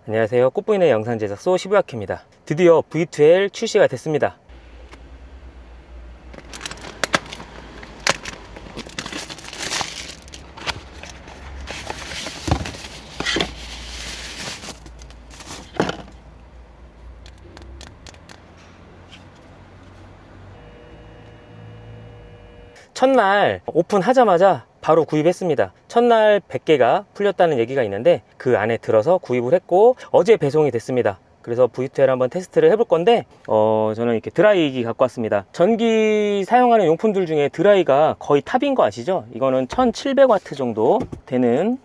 안녕하세요. 꽃보이는 영상 제작소 시부야키입니다. 드디어 V2L 출시가 됐습니다. 첫날 오픈하자마자 바로 구입했습니다. 첫날 100개가 풀렸다는 얘기가 있는데 그 안에 들어서 구입을 했고 어제 배송이 됐습니다. 그래서 V2L 한번 테스트를 해볼 건데 저는 이렇게 드라이기 갖고 왔습니다. 전기 사용하는 용품들 중에 드라이가 거의 탑인 거 아시죠? 이거는 1700W 정도 되는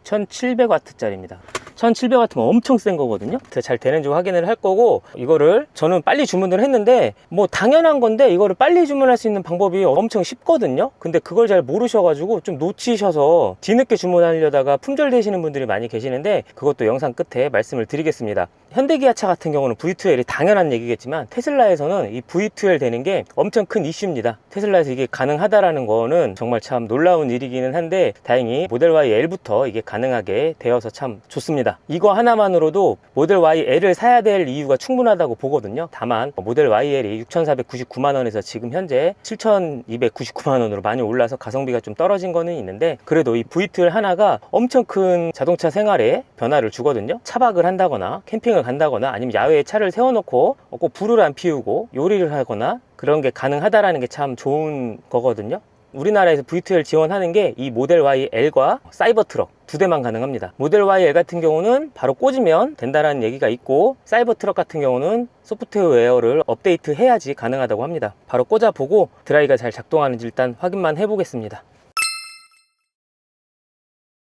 1700W 짜리입니다. 1700W면 엄청 센 거거든요. 잘 되는지 확인을 할 거고, 이거를 저는 빨리 주문을 했는데 뭐 당연한 건데 이거를 빨리 주문할 수 있는 방법이 엄청 쉽거든요. 근데 그걸 잘 모르셔가지고 좀 놓치셔서 뒤늦게 주문하려다가 품절되시는 분들이 많이 계시는데, 그것도 영상 끝에 말씀을 드리겠습니다. 현대기아차 같은 경우는 V2L이 당연한 얘기겠지만 테슬라에서는 이 V2L 되는 게 엄청 큰 이슈입니다. 테슬라에서 이게 가능하다라는 거는 정말 참 놀라운 일이기는 한데, 다행히 모델 Y L부터 이게 가능하게 되어서 참 좋습니다. 이거 하나만으로도 모델 Y L을 사야 될 이유가 충분하다고 보거든요. 다만 모델 Y L이 6,499만원에서 지금 현재 7,299만원으로 많이 올라서 가성비가 좀 떨어진 거는 있는데, 그래도 이 V2L 하나가 엄청 큰 자동차 생활에 변화를 주거든요. 차박을 한다거나 캠핑을 간다거나 아니면 야외에 차를 세워놓고 꼭 불을 안 피우고 요리를 하거나 그런 게 가능하다라는 게 참 좋은 거거든요. 우리나라에서 V2L 지원하는 게 이 모델 Y L과 사이버 트럭 두 대만 가능합니다. 모델 Y L 같은 경우는 바로 꽂으면 된다는 얘기가 있고, 사이버 트럭 같은 경우는 소프트웨어를 업데이트 해야지 가능하다고 합니다. 바로 꽂아보고 드라이가 잘 작동하는지 일단 확인만 해보겠습니다.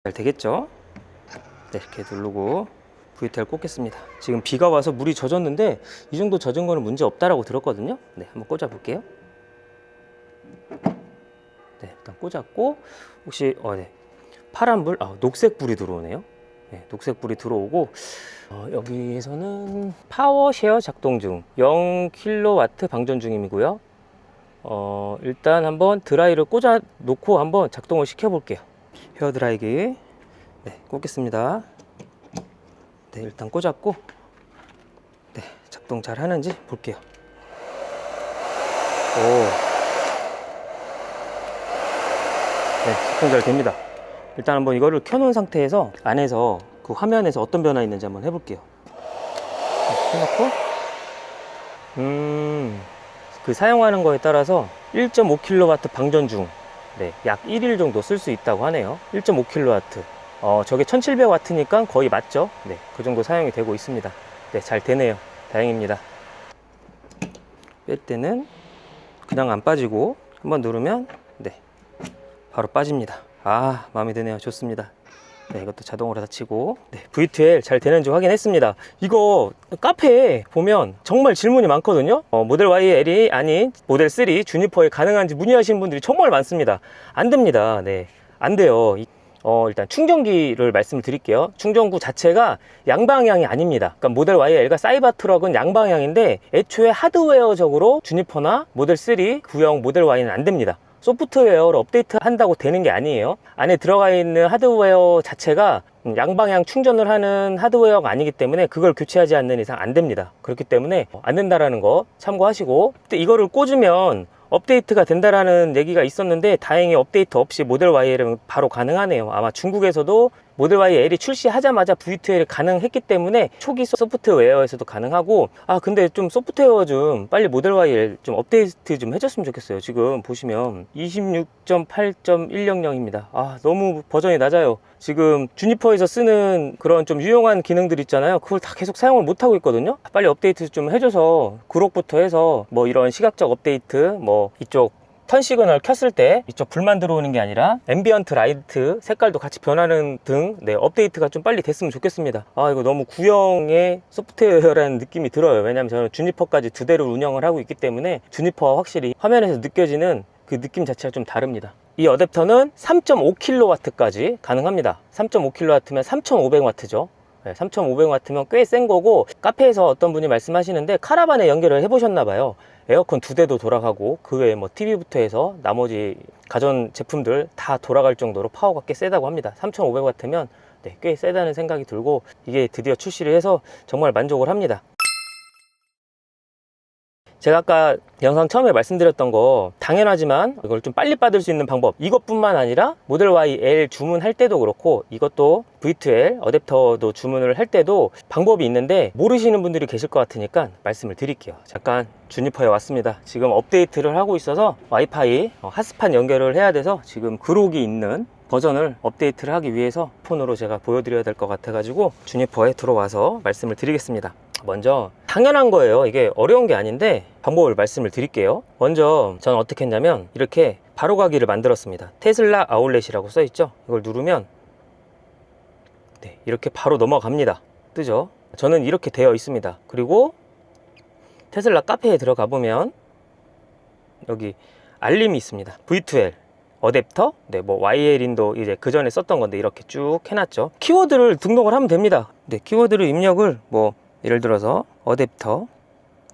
잘 되겠죠? 네, 이렇게 누르고 V2L 꽂겠습니다. 지금 비가 와서 물이 젖었는데 이 정도 젖은 거는 문제 없다라고 들었거든요. 네, 한번 꽂아 볼게요. 네, 일단 꽂았고, 혹시 네, 파란 불, 녹색 불이 들어오네요. 네, 녹색 불이 들어오고, 여기에서는 파워 쉐어 작동 중 0kW 방전 중임이고요. 일단 한번 드라이를 꽂아 놓고 한번 작동을 시켜 볼게요. 헤어 드라이기, 네, 꽂겠습니다. 네, 일단 꽂았고, 네, 작동 잘 하는지 볼게요. 네, 작동 잘 됩니다. 일단 한번 이거를 켜놓은 상태에서 안에서 그 화면에서 어떤 변화 있는지 한번 해볼게요. 네, 켜놓고, 그 사용하는 거에 따라서 1.5kW 방전 중, 네, 약 1일 정도 쓸 수 있다고 하네요. 1.5kW. 저게 1700W니까 거의 맞죠? 네, 그 정도 사용이 되고 있습니다. 네, 잘 되네요. 다행입니다. 뺄 때는 그냥 안 빠지고 한번 누르면 네, 바로 빠집니다. 마음에 드네요. 좋습니다. 네, 이것도 자동으로 닫히고, 네, V2L 잘 되는지 확인했습니다. 이거 카페에 보면 정말 질문이 많거든요. 모델 Y L이 아닌 모델 3 주니퍼에 가능한지 문의하시는 분들이 정말 많습니다. 안 됩니다. 네, 안 돼요. 일단 충전기를 말씀을 드릴게요. 충전구 자체가 양방향이 아닙니다. 그러니까 모델 Y L과 사이버 트럭은 양방향인데, 애초에 하드웨어적으로 주니퍼나 모델 3 구형 모델 Y는 안 됩니다. 소프트웨어를 업데이트 한다고 되는 게 아니에요. 안에 들어가 있는 하드웨어 자체가 양방향 충전을 하는 하드웨어가 아니기 때문에 그걸 교체하지 않는 이상 안 됩니다. 그렇기 때문에 안 된다라는 거 참고하시고, 이거를 꽂으면 업데이트가 된다라는 얘기가 있었는데, 다행히 업데이트 없이 모델 Y L은 바로 가능하네요. 아마 중국에서도 모델 Y L이 출시하자마자 V2L이 가능했기 때문에 초기 소프트웨어에서도 가능하고, 근데 좀 소프트웨어 좀 빨리 모델 Y L 좀 업데이트 좀 해줬으면 좋겠어요. 지금 보시면 26.8.100입니다. 너무 버전이 낮아요. 지금 주니퍼에서 쓰는 그런 좀 유용한 기능들 있잖아요. 그걸 다 계속 사용을 못하고 있거든요. 빨리 업데이트 좀 해줘서 그룹부터 해서 뭐 이런 시각적 업데이트, 뭐 이쪽 턴 시그널 켰을 때 이쪽 불만 들어오는 게 아니라 앰비언트 라이트 색깔도 같이 변하는 등, 네, 업데이트가 좀 빨리 됐으면 좋겠습니다. 이거 너무 구형의 소프트웨어라는 느낌이 들어요. 왜냐면 저는 주니퍼까지 두 대를 운영을 하고 있기 때문에 주니퍼와 확실히 화면에서 느껴지는 그 느낌 자체가 좀 다릅니다. 이 어댑터는 3.5kW까지 가능합니다. 3.5kW면 3500W죠. 3,500W면 꽤 센 거고, 카페에서 어떤 분이 말씀하시는데 카라반에 연결을 해보셨나 봐요. 에어컨 두 대도 돌아가고 그 외에 뭐 TV부터 해서 나머지 가전 제품들 다 돌아갈 정도로 파워가 꽤 세다고 합니다. 3,500W면 네, 꽤 세다는 생각이 들고 이게 드디어 출시를 해서 정말 만족을 합니다. 제가 아까 영상 처음에 말씀드렸던 거 당연하지만 이걸 좀 빨리 받을 수 있는 방법, 이것뿐만 아니라 모델 Y L 주문할 때도 그렇고 이것도 V2L 어댑터도 주문을 할 때도 방법이 있는데 모르시는 분들이 계실 것 같으니까 말씀을 드릴게요. 잠깐 주니퍼에 왔습니다. 지금 업데이트를 하고 있어서 와이파이 핫스팟 연결을 해야 돼서 지금 그록이 있는 버전을 업데이트를 하기 위해서 폰으로 제가 보여드려야 될 것 같아 가지고 주니퍼에 들어와서 말씀을 드리겠습니다. 먼저 당연한 거예요. 이게 어려운 게 아닌데 방법을 말씀을 드릴게요. 먼저 저는 어떻게 했냐면 이렇게 바로가기를 만들었습니다. 테슬라 아울렛이라고 써 있죠. 이걸 누르면 네, 이렇게 바로 넘어갑니다. 뜨죠? 저는 이렇게 되어 있습니다. 그리고 테슬라 카페에 들어가 보면 여기 알림이 있습니다. V2L 어댑터, 네, 뭐 YL인도 이제 그 전에 썼던 건데 이렇게 쭉 해놨죠. 키워드를 등록을 하면 됩니다. 네, 키워드를 입력을 뭐 예를 들어서 어댑터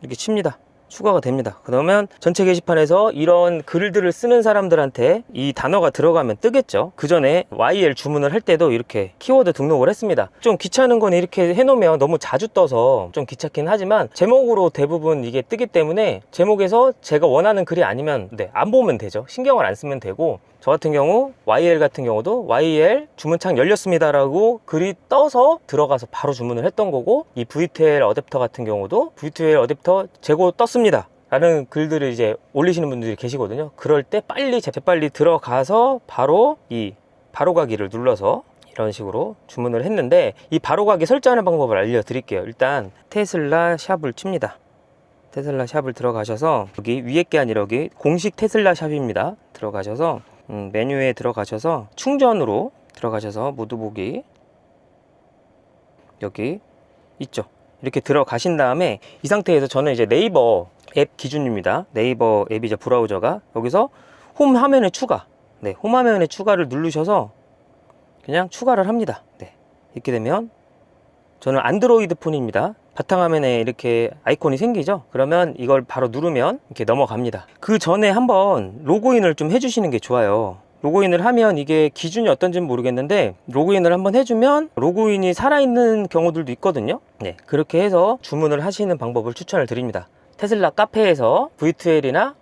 이렇게 칩니다. 추가가 됩니다. 그러면 전체 게시판에서 이런 글들을 쓰는 사람들한테 이 단어가 들어가면 뜨겠죠. 그 전에 YL 주문을 할 때도 이렇게 키워드 등록을 했습니다. 좀 귀찮은 건 이렇게 해놓으면 너무 자주 떠서 좀 귀찮긴 하지만 제목으로 대부분 이게 뜨기 때문에 제목에서 제가 원하는 글이 아니면 네, 안 보면 되죠. 신경을 안 쓰면 되고 저 같은 경우 YL 같은 경우도 YL 주문창 열렸습니다 라고 글이 떠서 들어가서 바로 주문을 했던 거고, 이 V2L 어댑터 같은 경우도 V2L 어댑터 재고 떴습니다 라는 글들을 이제 올리시는 분들이 계시거든요. 그럴 때 빨리 재빨리 들어가서 바로 이 바로가기를 눌러서 이런 식으로 주문을 했는데, 이 바로가기 설정하는 방법을 알려드릴게요. 일단 테슬라 샵을 칩니다. 테슬라 샵을 들어가셔서 여기 위에 게 아니라 여기 공식 테슬라 샵입니다. 들어가셔서 메뉴에 들어가셔서 충전으로 들어가셔서 모두 보기 여기 있죠. 이렇게 들어가신 다음에 이 상태에서 저는 이제 네이버 앱 기준입니다. 네이버 앱이죠. 브라우저가 여기서 홈 화면에 추가, 네, 홈 화면에 추가를 누르셔서 그냥 추가를 합니다. 네, 이렇게 되면 저는 안드로이드 폰입니다. 바탕화면에 이렇게 아이콘이 생기죠. 그러면 이걸 바로 누르면 이렇게 넘어갑니다. 그 전에 한번 로그인을 좀 해주시는 게 좋아요. 로그인을 하면 이게 기준이 어떤지는 모르겠는데 로그인을 한번 해주면 로그인이 살아있는 경우들도 있거든요. 네, 그렇게 해서 주문을 하시는 방법을 추천을 드립니다. 테슬라 카페에서 V2L이나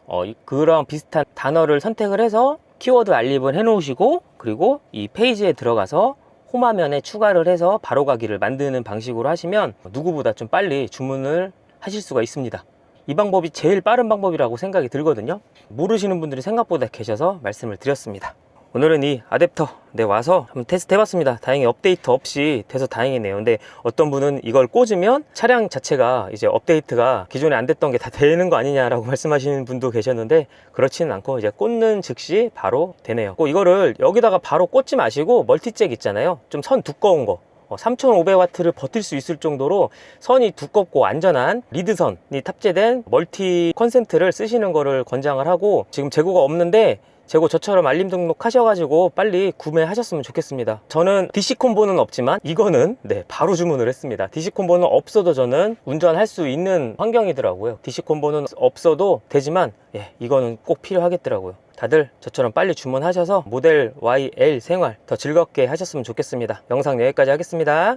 그런 비슷한 단어를 선택을 해서 키워드 알림을 해 놓으시고, 그리고 이 페이지에 들어가서 홈화면에 추가를 해서 바로가기를 만드는 방식으로 하시면 누구보다 좀 빨리 주문을 하실 수가 있습니다. 이 방법이 제일 빠른 방법이라고 생각이 들거든요. 모르시는 분들이 생각보다 계셔서 말씀을 드렸습니다. 오늘은 이 어댑터 와서 한번 테스트 해봤습니다. 다행히 업데이트 없이 돼서 다행이네요. 근데 어떤 분은 이걸 꽂으면 차량 자체가 이제 업데이트가 기존에 안 됐던 게 다 되는 거 아니냐라고 말씀하시는 분도 계셨는데 그렇지는 않고 이제 꽂는 즉시 바로 되네요. 이거를 여기다가 바로 꽂지 마시고 멀티잭 있잖아요. 좀 선 두꺼운 거 3500W를 버틸 수 있을 정도로 선이 두껍고 안전한 리드선이 탑재된 멀티 컨센트를 쓰시는 거를 권장을 하고, 지금 재고가 없는데 재고 저처럼 알림 등록하셔가지고 빨리 구매하셨으면 좋겠습니다. 저는 DC 콤보는 없지만 이거는 네, 바로 주문을 했습니다. DC 콤보는 없어도 저는 운전할 수 있는 환경이더라고요. DC 콤보는 없어도 되지만 이거는 꼭 필요하겠더라고요. 다들 저처럼 빨리 주문하셔서 모델 YL 생활 더 즐겁게 하셨으면 좋겠습니다. 영상 여기까지 하겠습니다.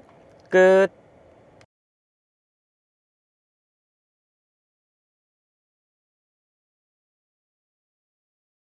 끝.